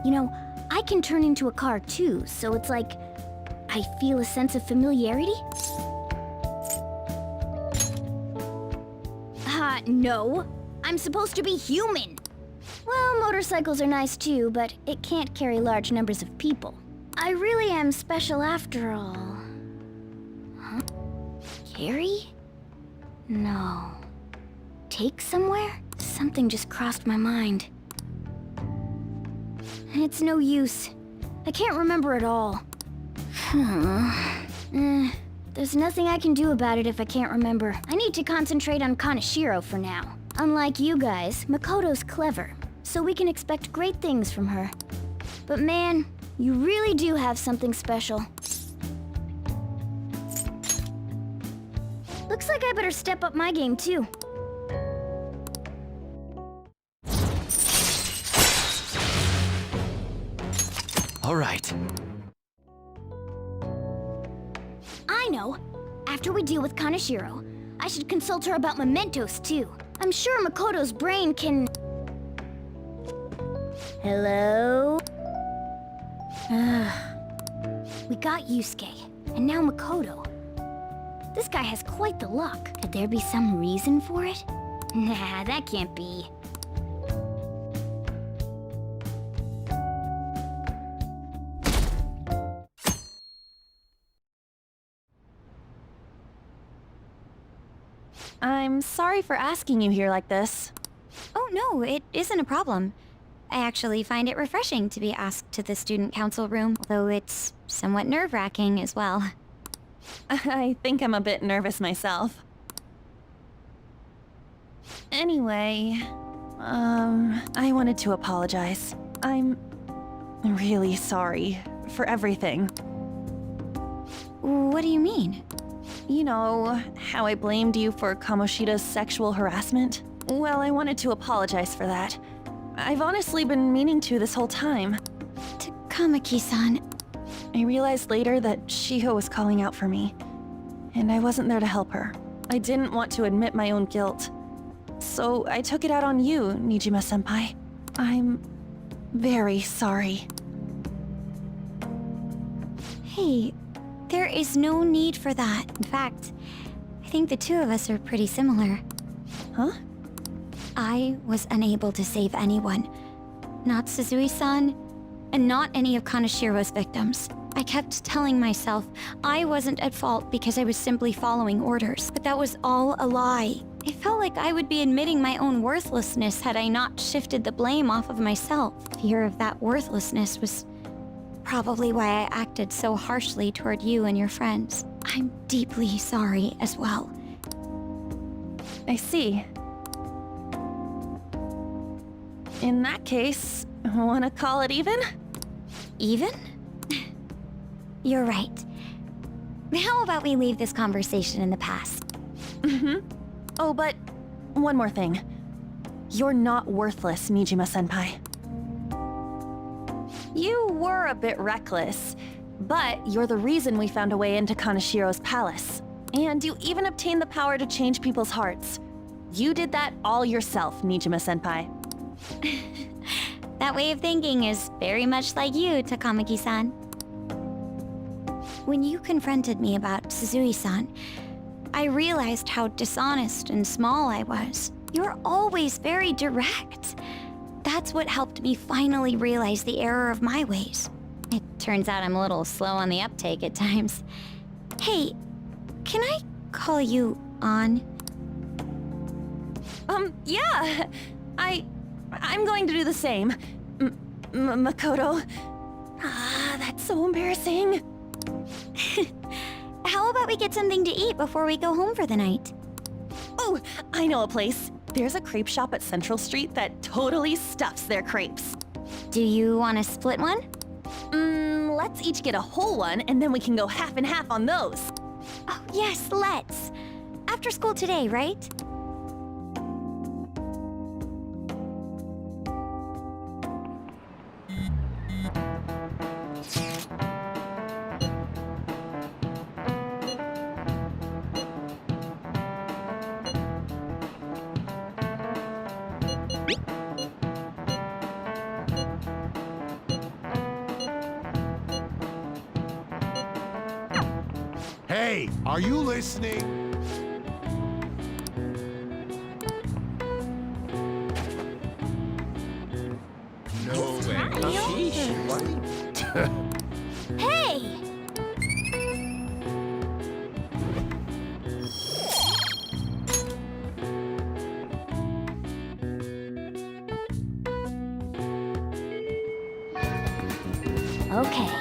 You know, I can turn into a car too, so it's like I feel a sense of familiarity. No. I'm supposed to be human. Well, motorcycles are nice too, but it can't carry large numbers of people. I really am special after all. Huh? Carry? No. Take somewhere? Something just crossed my mind. It's no use. I can't remember it all. There's nothing I can do about it if I can't remember. I need to concentrate on Kaneshiro for now. Unlike you guys, Makoto's clever, so we can expect great things from her. But man, you really do have something special. Looks like I better step up my game too. All right. I know. After we deal with Kaneshiro, I should consult her about mementos too. I'm sure Makoto's brain can... Hello? We got Yusuke, and now Makoto. This guy has quite the luck. Could there be some reason for it? Nah, that can't be. I'm sorry for asking you here like this. Oh no, it isn't a problem. I actually find it refreshing to be asked to the student council room, although it's somewhat nerve-wracking as well. I think I'm a bit nervous myself. Anyway, I wanted to apologize. I'm really sorry for everything. What do you mean? You know, how I blamed you for Kamoshida's sexual harassment? Well, I wanted to apologize for that. I've honestly been meaning to this whole time. Kamaki-san. I realized later that Shiho was calling out for me, and I wasn't there to help her. I didn't want to admit my own guilt. So I took it out on you, Nijima-senpai. I'm very sorry. Hey, there is no need for that. In fact, I think the two of us are pretty similar. Huh? I was unable to save anyone. Not Suzui-san, and not any of Kaneshiro's victims. I kept telling myself I wasn't at fault because I was simply following orders, but that was all a lie. It felt like I would be admitting my own worthlessness had I not shifted the blame off of myself. Fear of that worthlessness was probably why I acted so harshly toward you and your friends. I'm deeply sorry as well. I see. In that case, wanna call it even? Even? You're right. How about we leave this conversation in the past? Oh, but one more thing. You're not worthless, Nijima-senpai. You were a bit reckless, but you're the reason we found a way into Kaneshiro's palace. And you even obtained the power to change people's hearts. You did that all yourself, Nijima-senpai. That way of thinking is very much like you, Takamaki-san. When you confronted me about Suzui-san, I realized how dishonest and small I was. You're always very direct. That's what helped me finally realize the error of my ways. It turns out I'm a little slow on the uptake at times. Hey, can I call you On? Yeah! I'm going to do the same. Makoto. Ah, that's so embarrassing. How about we get something to eat before we go home for the night? Oh, I know a place. There's a crepe shop at Central Street that totally stuffs their crepes. Do you want to split one? Let's each get a whole one, and then we can go half and half on those. Oh, yes, let's. After school today, right? Hey, are you listening? No way. Hey! Okay.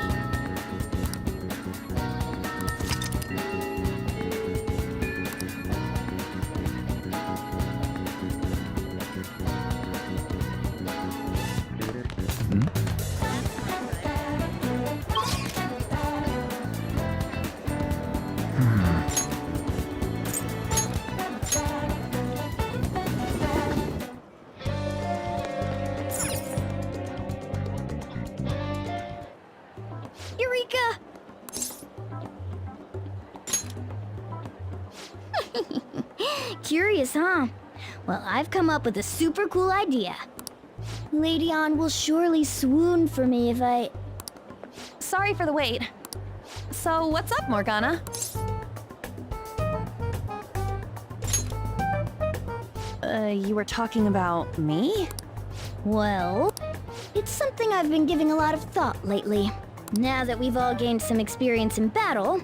Eureka! Curious, huh? Well, I've come up with a super cool idea. Lady Ann will surely swoon for me if I... Sorry for the wait. So, what's up, Morgana? You were talking about me? Well, it's something I've been giving a lot of thought lately. Now that we've all gained some experience in battle,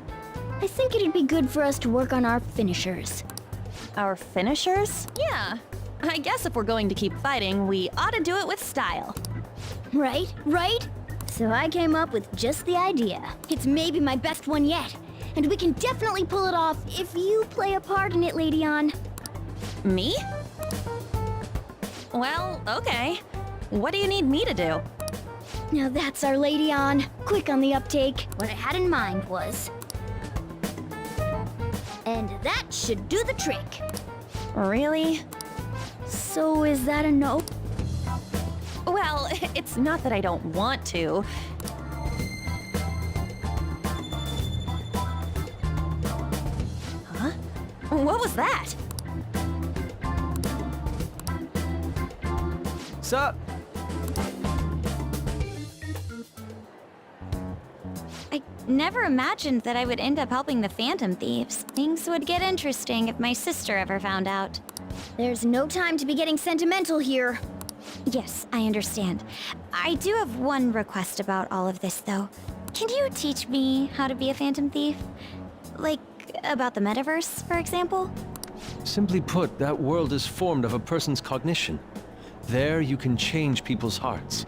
I think it'd be good for us to work on our finishers. Our finishers? Yeah. I guess if we're going to keep fighting, we ought to do it with style. Right? Right? So I came up with just the idea. It's maybe my best one yet, and we can definitely pull it off if you play a part in it, Lady Ann. Me? Well, okay. What do you need me to do? Now that's our Lady Ann. Quick on the uptake. What I had in mind was... And that should do the trick. Really? So is that a no? Well, it's not that I don't want to. Huh? What was that? Sup? I never imagined that I would end up helping the Phantom Thieves. Things would get interesting if my sister ever found out. There's no time to be getting sentimental here. Yes, I understand. I do have one request about all of this, though. Can you teach me how to be a Phantom Thief? Like, about the metaverse, for example? Simply put, that world is formed of a person's cognition. There you can change people's hearts.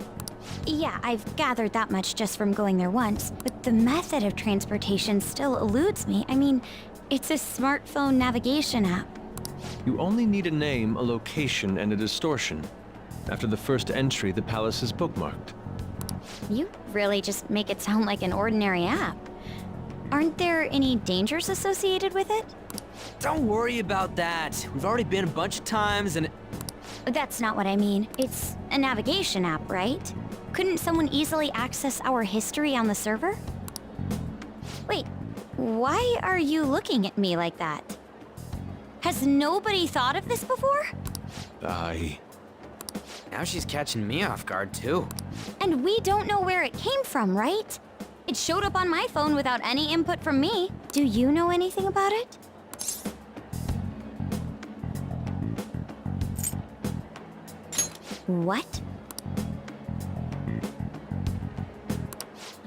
Yeah, I've gathered that much just from going there once, but the method of transportation still eludes me. I mean, it's a smartphone navigation app. You only need a name, a location, and a distortion. After the first entry, the palace is bookmarked. You really just make it sound like an ordinary app. Aren't there any dangers associated with it? Don't worry about that. We've already been a bunch of times and... That's not what I mean. It's a navigation app, right? Couldn't someone easily access our history on the server? Wait, why are you looking at me like that? Has nobody thought of this before? Now she's catching me off guard, too. And we don't know where it came from, right? It showed up on my phone without any input from me. Do you know anything about it? What?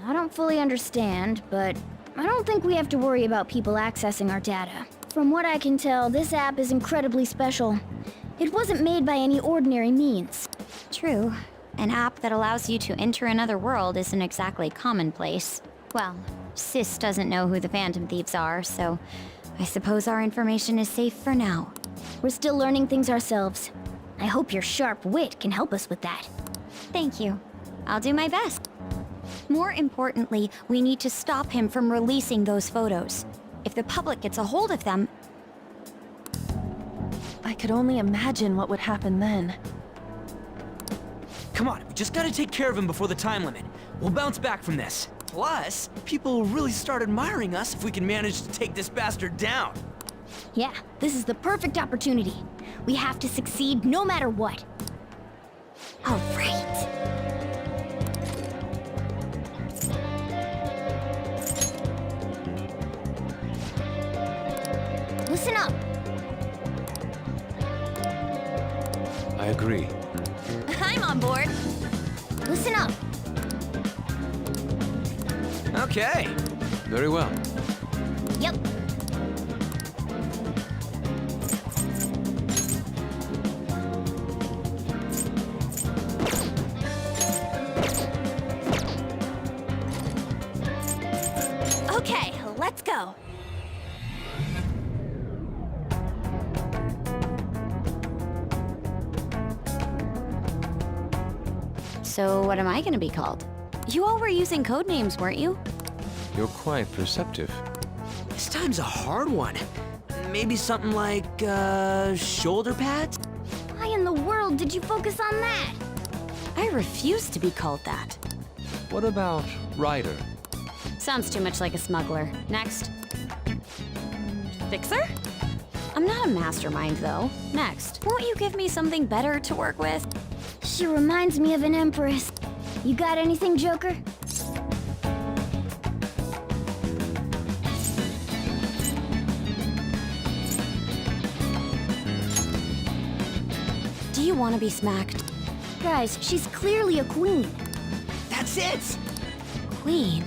I don't fully understand, but I don't think we have to worry about people accessing our data. From what I can tell, this app is incredibly special. It wasn't made by any ordinary means. True. An app that allows you to enter another world isn't exactly commonplace. Well, Sis doesn't know who the Phantom Thieves are, so I suppose our information is safe for now. We're still learning things ourselves. I hope your sharp wit can help us with that. Thank you. I'll do my best. More importantly, we need to stop him from releasing those photos. If the public gets a hold of them... I could only imagine what would happen then. Come on, we just gotta take care of him before the time limit. We'll bounce back from this. Plus, people will really start admiring us if we can manage to take this bastard down. Yeah, this is the perfect opportunity. We have to succeed no matter what. All right. agree. I'm on board. Listen up. Okay. Very well. Yep. Okay, let's go. So what am I gonna be called? You all were using code names, weren't you? You're quite perceptive. This time's a hard one. Maybe something like, shoulder pads? Why in the world did you focus on that? I refuse to be called that. What about Ryder? Sounds too much like a smuggler. Next. Fixer? I'm not a mastermind, though. Next. Won't you give me something better to work with? She reminds me of an empress. You got anything, Joker? Do you want to be smacked? Guys, she's clearly a queen. That's it! Queen.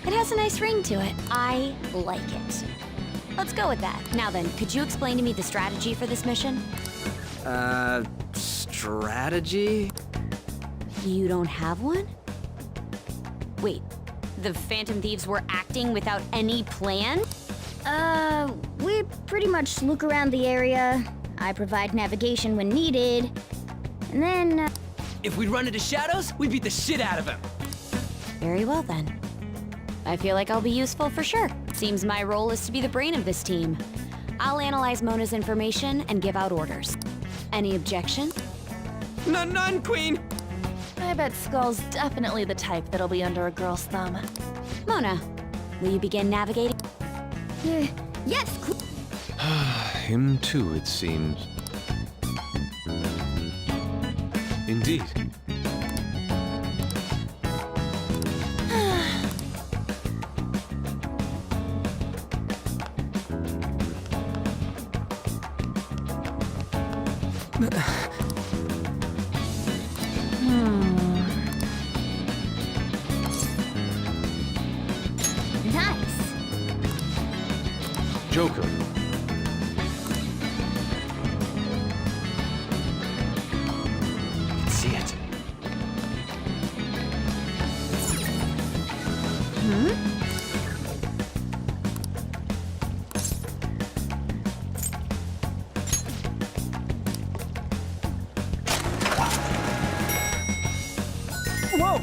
It has a nice ring to it. I like it. Let's go with that. Now then, could you explain to me the strategy for this mission? Strategy? You don't have one? Wait, the Phantom Thieves were acting without any plan? We pretty much look around the area. I provide navigation when needed. And then, If we run into Shadows, we beat the shit out of him. Very well then. I feel like I'll be useful for sure. Seems my role is to be the brain of this team. I'll analyze Mona's information and give out orders. Any objection? None, Queen! I bet Skull's definitely the type that'll be under a girl's thumb. Mona, will you begin navigating? yes, Him too, it seems. Indeed. nice. Joker. See it. Whoa!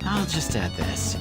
I'll just add this.